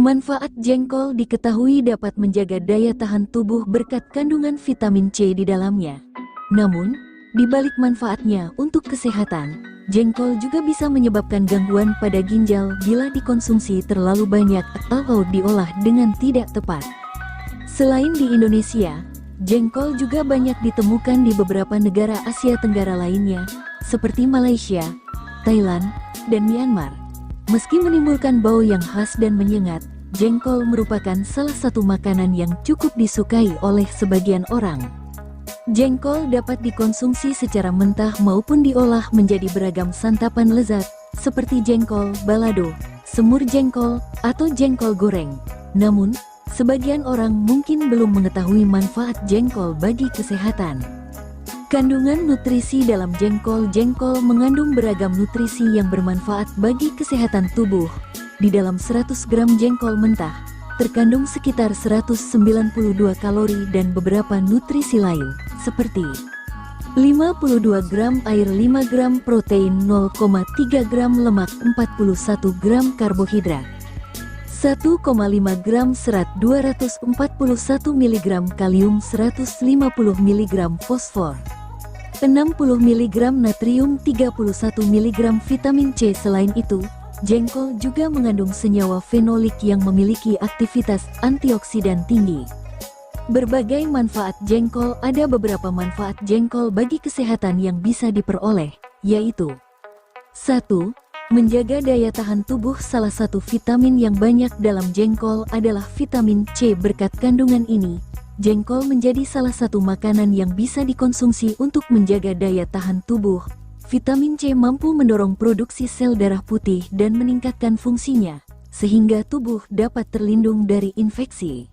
Manfaat jengkol diketahui dapat menjaga daya tahan tubuh berkat kandungan vitamin C di dalamnya. Namun, di balik manfaatnya untuk kesehatan, jengkol juga bisa menyebabkan gangguan pada ginjal bila dikonsumsi terlalu banyak atau diolah dengan tidak tepat. Selain di Indonesia, jengkol juga banyak ditemukan di beberapa negara Asia Tenggara lainnya, seperti Malaysia, Thailand, dan Myanmar. Meski menimbulkan bau yang khas dan menyengat, jengkol merupakan salah satu makanan yang cukup disukai oleh sebagian orang. Jengkol dapat dikonsumsi secara mentah maupun diolah menjadi beragam santapan lezat, seperti jengkol balado, semur jengkol, atau jengkol goreng. Namun, sebagian orang mungkin belum mengetahui manfaat jengkol bagi kesehatan. Kandungan nutrisi dalam jengkol mengandung beragam nutrisi yang bermanfaat bagi kesehatan tubuh. Di dalam 100 gram jengkol mentah, terkandung sekitar 192 kalori dan beberapa nutrisi lain, seperti 52 gram air, 5 gram protein, 0,3 gram lemak, 41 gram karbohidrat, 1,5 gram serat, 241 mg kalium, 150 mg fosfor, 60 mg natrium, 31 mg vitamin C. Selain itu, jengkol juga mengandung senyawa fenolik yang memiliki aktivitas antioksidan tinggi. Berbagai manfaat jengkol. Ada beberapa manfaat jengkol bagi kesehatan yang bisa diperoleh, yaitu 1. Menjaga daya tahan tubuh. Salah satu vitamin yang banyak dalam jengkol adalah vitamin C. Berkat kandungan ini, jengkol menjadi salah satu makanan yang bisa dikonsumsi untuk menjaga daya tahan tubuh. Vitamin C mampu mendorong produksi sel darah putih dan meningkatkan fungsinya, sehingga tubuh dapat terlindung dari infeksi.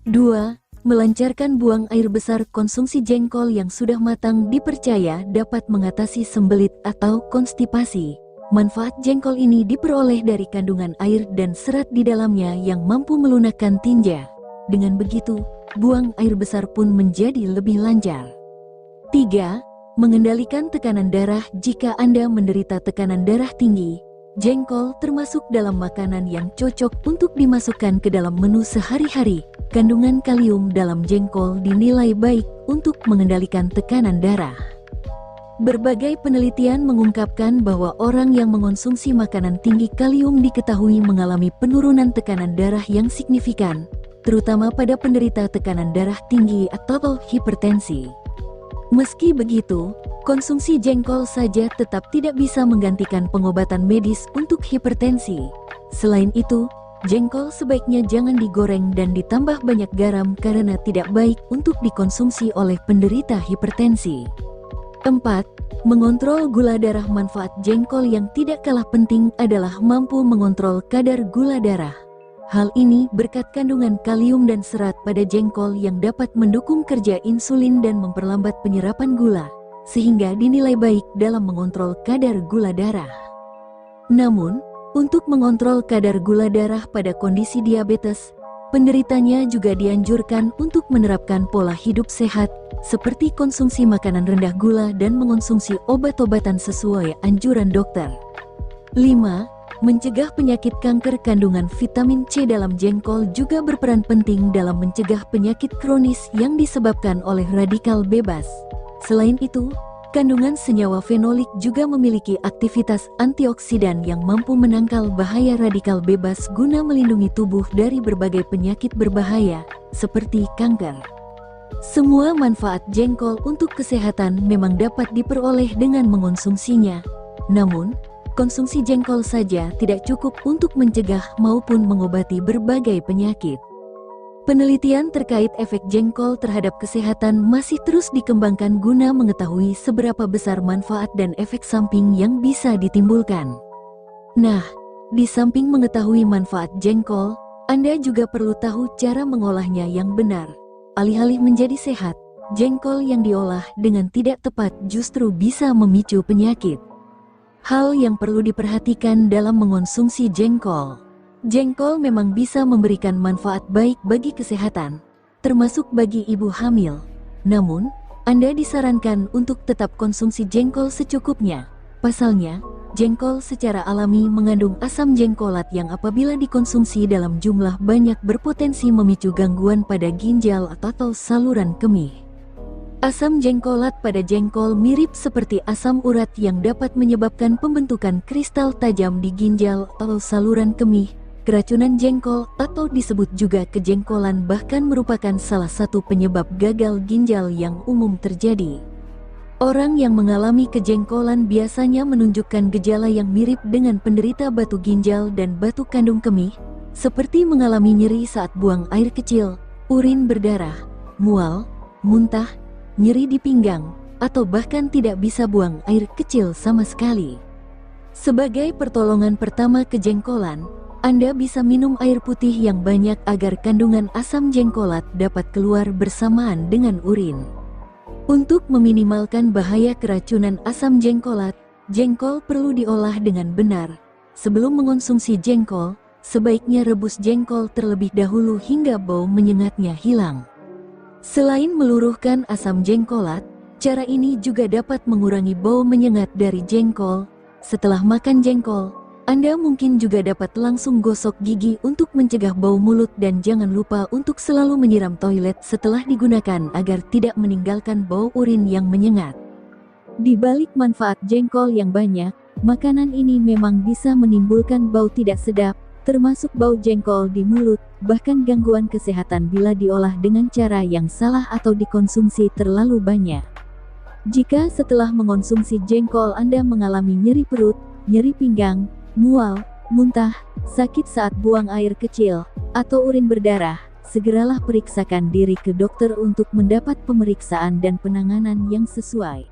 2. Melancarkan buang air besar. Konsumsi jengkol yang sudah matang dipercaya dapat mengatasi sembelit atau konstipasi. Manfaat jengkol ini diperoleh dari kandungan air dan serat di dalamnya yang mampu melunakkan tinja. Dengan begitu, buang air besar pun menjadi lebih lancar. 3. Mengendalikan tekanan darah. Jika Anda menderita tekanan darah tinggi, jengkol termasuk dalam makanan yang cocok untuk dimasukkan ke dalam menu sehari-hari. Kandungan kalium dalam jengkol dinilai baik untuk mengendalikan tekanan darah. Berbagai penelitian mengungkapkan bahwa orang yang mengonsumsi makanan tinggi kalium diketahui mengalami penurunan tekanan darah yang signifikan, terutama pada penderita tekanan darah tinggi atau hipertensi. Meski begitu, konsumsi jengkol saja tetap tidak bisa menggantikan pengobatan medis untuk hipertensi. Selain itu, jengkol sebaiknya jangan digoreng dan ditambah banyak garam karena tidak baik untuk dikonsumsi oleh penderita hipertensi. 4. Mengontrol gula darah. Manfaat jengkol yang tidak kalah penting adalah mampu mengontrol kadar gula darah. Hal ini berkat kandungan kalium dan serat pada jengkol yang dapat mendukung kerja insulin dan memperlambat penyerapan gula, sehingga dinilai baik dalam mengontrol kadar gula darah. Namun, untuk mengontrol kadar gula darah pada kondisi diabetes, penderitanya juga dianjurkan untuk menerapkan pola hidup sehat, seperti konsumsi makanan rendah gula dan mengonsumsi obat-obatan sesuai anjuran dokter. 5. Mencegah penyakit kanker. Kandungan vitamin C dalam jengkol juga berperan penting dalam mencegah penyakit kronis yang disebabkan oleh radikal bebas. Selain itu, kandungan senyawa fenolik juga memiliki aktivitas antioksidan yang mampu menangkal bahaya radikal bebas guna melindungi tubuh dari berbagai penyakit berbahaya, seperti kanker. Semua manfaat jengkol untuk kesehatan memang dapat diperoleh dengan mengonsumsinya. Namun, konsumsi jengkol saja tidak cukup untuk mencegah maupun mengobati berbagai penyakit. Penelitian terkait efek jengkol terhadap kesehatan masih terus dikembangkan guna mengetahui seberapa besar manfaat dan efek samping yang bisa ditimbulkan. Nah, di samping mengetahui manfaat jengkol, Anda juga perlu tahu cara mengolahnya yang benar. Alih-alih menjadi sehat, jengkol yang diolah dengan tidak tepat justru bisa memicu penyakit. Hal yang perlu diperhatikan dalam mengonsumsi jengkol. Jengkol memang bisa memberikan manfaat baik bagi kesehatan, termasuk bagi ibu hamil. Namun, Anda disarankan untuk tetap konsumsi jengkol secukupnya. Pasalnya, Jengkol secara alami mengandung asam jengkolat yang apabila dikonsumsi dalam jumlah banyak berpotensi memicu gangguan pada ginjal atau saluran kemih. Asam jengkolat pada jengkol mirip seperti asam urat yang dapat menyebabkan pembentukan kristal tajam di ginjal atau saluran kemih. Keracunan jengkol atau disebut juga kejengkolan bahkan merupakan salah satu penyebab gagal ginjal yang umum terjadi. Orang yang mengalami kejengkolan biasanya menunjukkan gejala yang mirip dengan penderita batu ginjal dan batu kandung kemih, seperti mengalami nyeri saat buang air kecil, urin berdarah, mual, muntah, nyeri di pinggang, atau bahkan tidak bisa buang air kecil sama sekali. Sebagai pertolongan pertama kejengkolan, Anda bisa minum air putih yang banyak agar kandungan asam jengkolat dapat keluar bersamaan dengan urin. Untuk meminimalkan bahaya keracunan asam jengkolat, jengkol perlu diolah dengan benar. Sebelum mengonsumsi jengkol, sebaiknya rebus jengkol terlebih dahulu hingga bau menyengatnya hilang. Selain meluruhkan asam jengkolat, cara ini juga dapat mengurangi bau menyengat dari jengkol. Setelah makan jengkol, Anda mungkin juga dapat langsung gosok gigi untuk mencegah bau mulut dan jangan lupa untuk selalu menyiram toilet setelah digunakan agar tidak meninggalkan bau urin yang menyengat. Di balik manfaat jengkol yang banyak, makanan ini memang bisa menimbulkan bau tidak sedap, termasuk bau jengkol di mulut, bahkan gangguan kesehatan bila diolah dengan cara yang salah atau dikonsumsi terlalu banyak. Jika setelah mengonsumsi jengkol Anda mengalami nyeri perut, nyeri pinggang, mual, muntah, sakit saat buang air kecil, atau urin berdarah, segeralah periksakan diri ke dokter untuk mendapat pemeriksaan dan penanganan yang sesuai.